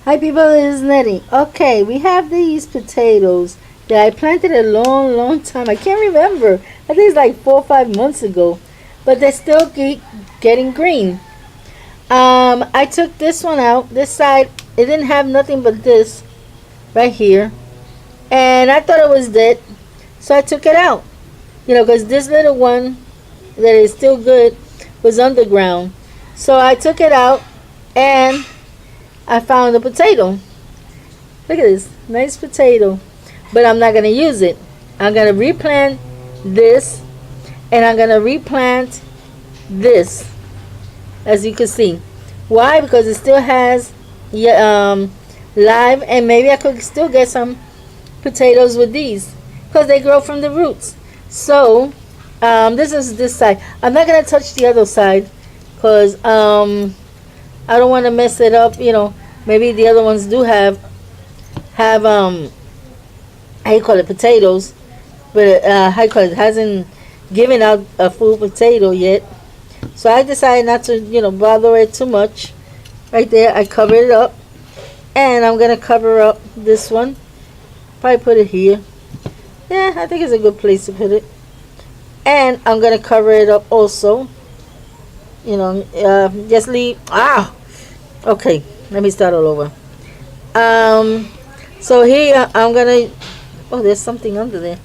Hi people, it is Nettie. Okay, we have these potatoes that I planted a long time. I can't remember. I think it's like 4 or 5 months ago. But they're still getting green. I took this one out. This side, it didn't have nothing but this right here. And I thought it was dead. So I took it out. Because this little one that is still good was underground. So I took it out and I found a potato. Look at this. Nice potato. But I'm not going to use it. I'm going to replant this. And I'm going to replant this. As you can see. Why? Because it still has live. And maybe I could still get some potatoes with these. Because they grow from the roots. So, this is this side. I'm not going to touch the other side. Because I don't want to mess it up. Maybe the other ones do have how you call it, potatoes, but how you call it, hasn't given out a full potato yet. So I decided not to bother it too much. Right there, I covered it up, and I'm gonna cover up this one. Probably put it here. Yeah, I think it's a good place to put it. And I'm gonna cover it up also. Just leave. Okay, let me start all over. So here I'm gonna. Oh, there's something under there.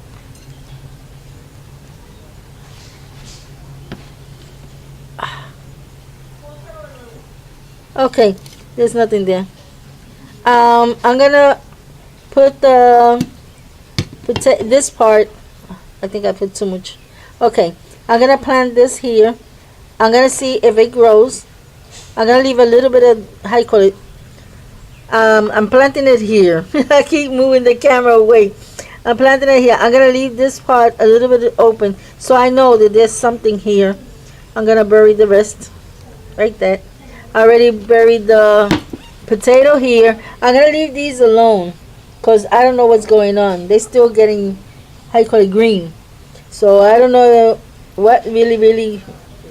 Okay, there's nothing there. I'm gonna put this part. I think I put too much. Okay, I'm gonna plant this here. I'm gonna see if it grows. I'm gonna leave a little bit of, how you call it, I'm planting it here. I keep moving the camera away. I'm planting it here. I'm gonna leave this part a little bit open so I know that there's something here. I'm gonna bury the rest like that. I already buried the potato here. I'm gonna leave these alone because I don't know what's going on. They're still getting, how you call it, green. So I don't know what really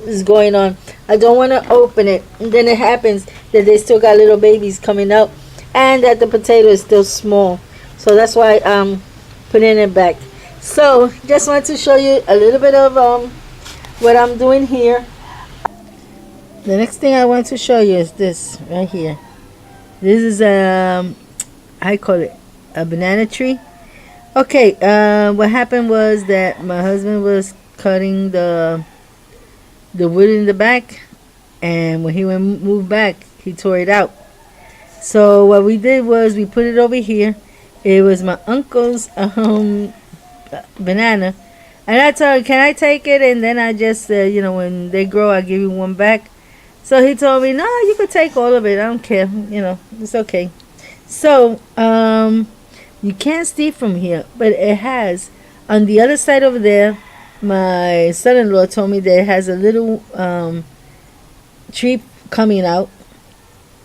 is going on. I don't want to open it, and then it happens that they still got little babies coming out, and that the potato is still small. So that's why I'm putting it back. So just want to show you a little bit of what I'm doing here. The next thing I want to show you is this right here. This is I call it a banana tree. Okay, what happened was that my husband was cutting the wood in the back, and when he moved back, he tore it out. So what we did was we put it over here. It was my uncle's banana, and I told him, can I take it? And then I just said, when they grow, I'll give you one back. So he told me, no, you could take all of it. I don't care. It's okay. So you can't see from here, but it has on the other side over there. My son-in-law told me that it has a little tree coming out,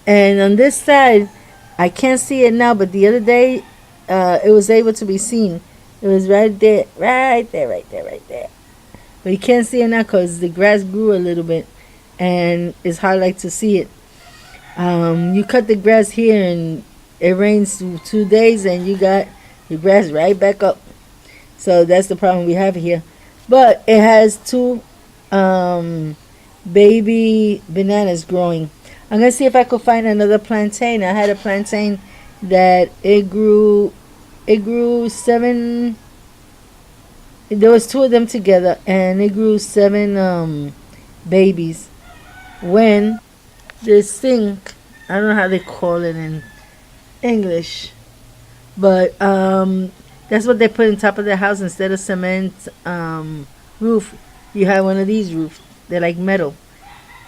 and on this side I can't see it now, but the other day it was able to be seen. It was right there. But you can't see it now because the grass grew a little bit, and it's hard like to see it. You cut the grass here, and it rains 2 days, and you got your grass right back up. So that's the problem we have here. But it has two baby bananas growing. I'm going to see if I could find another plantain. I had a plantain that it grew 7. There was 2 of them together, and it grew 7 babies. When this thing, I don't know how they call it in English, but that's what they put on top of the house. Instead of cement roof, you have one of these roofs. They're like metal.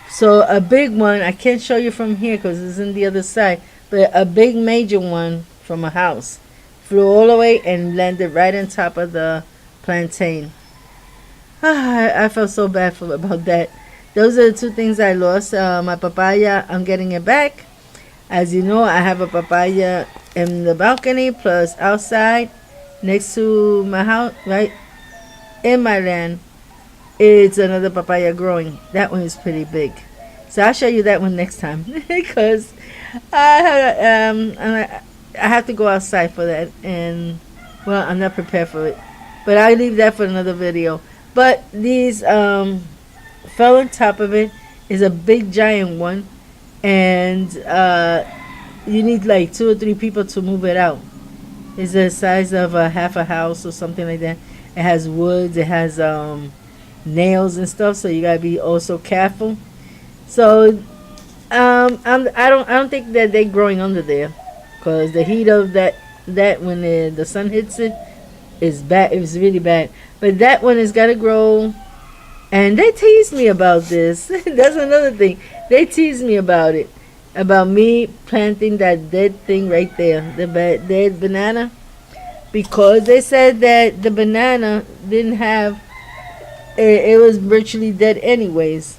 So a big one, I can't show you from here because it's on the other side, but a big major one from a house flew all the way and landed right on top of the plantain. I felt so bad about that. Those are the 2 things I lost. My papaya, I'm getting it back. As you know, I have a papaya in the balcony plus outside next to my house, right in my land. It's another papaya growing. That one is pretty big. So I'll show you that one next time because I have to go outside for that, and well, I'm not prepared for it. But I'll leave that for another video. But these fell on top of it is a big giant one, and you need like 2 or 3 people to move it out. It's the size of a half a house or something like that. It has woods, it has nails and stuff, so you gotta be also careful. So I don't think that they're growing under there, cause the heat of that when the sun hits it is bad. It was really bad. But that one has got to grow, and they tease me about this. That's another thing. They tease me about it, about me planting that dead thing right there, the dead banana, because they said that the banana didn't have. It was virtually dead anyways.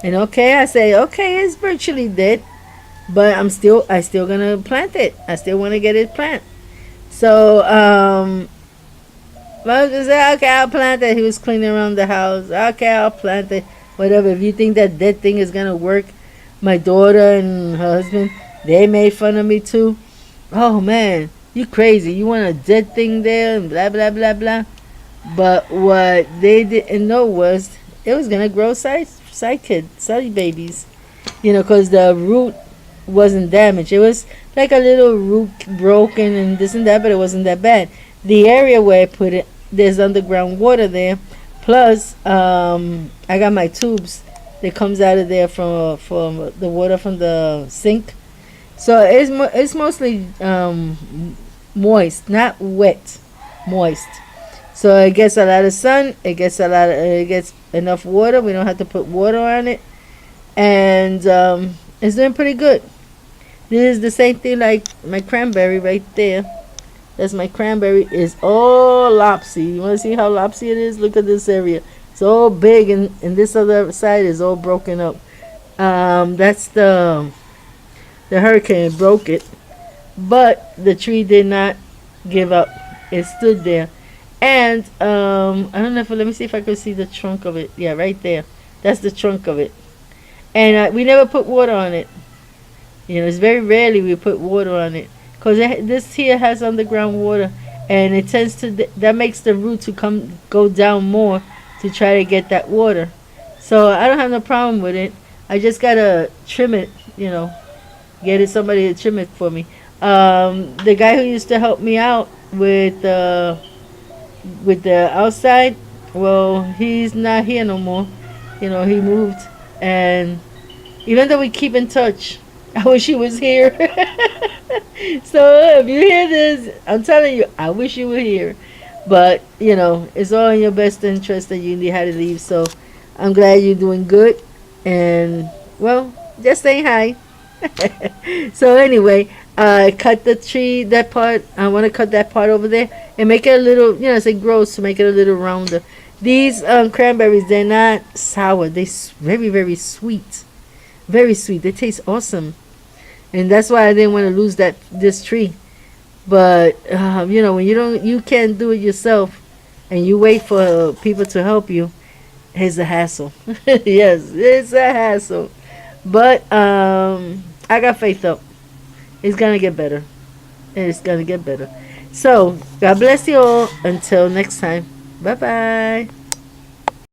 And okay, I say okay, it's virtually dead, but I still gonna plant it. I still want to get it planted. So Moses said, okay, I'll plant it. He was cleaning around the house. Okay, I'll plant it. Whatever. If you think that dead thing is gonna work, my daughter and her husband, they made fun of me too. Oh man, you crazy. You want a dead thing there and blah blah blah blah. But what they didn't know was it was gonna grow side babies. You know, because the root wasn't damaged. It was like a little root broken and this and that, but it wasn't that bad. The area where I put it, there's underground water there. Plus, I got my tubes that comes out of there from the water from the sink. So it's mostly moist, not wet, moist. So it gets a lot of sun. It gets enough water. We don't have to put water on it, and it's doing pretty good. This is the same thing like my cranberry right there. That's my cranberry. Is all lopsy. You want to see how lopsy it is? Look at this area. It's all big, and this other side is all broken up. That's the hurricane broke it, but the tree did not give up. It stood there, and I don't know if let me see if I can see the trunk of it. Yeah, right there. That's the trunk of it, and we never put water on it. You know, it's very rarely we put water on it because this here has underground water, and it tends to that makes the root to go down more to try to get that water. So I don't have no problem with it. I just gotta trim it, you know, get it somebody to trim it for me. The guy who used to help me out with the outside, well, he's not here no more. You know, he moved, and even though we keep in touch, I wish he was here. So if you hear this, I'm telling you, I wish you were here. But, you know, it's all in your best interest that you need how to leave. So I'm glad you're doing good. And, well, just saying hi. So anyway, cut the tree, that part. I want to cut that part over there and make it a little, you know, as it grows, to make it a little rounder. These cranberries, they're not sour. They're very, very sweet. Very sweet. They taste awesome. And that's why I didn't want to lose this tree. But you know, when you can't do it yourself, and you wait for people to help you, it's a hassle. Yes, it's a hassle. But I got faith up. It's gonna get better. It's gonna get better. So God bless you all. Until next time. Bye bye.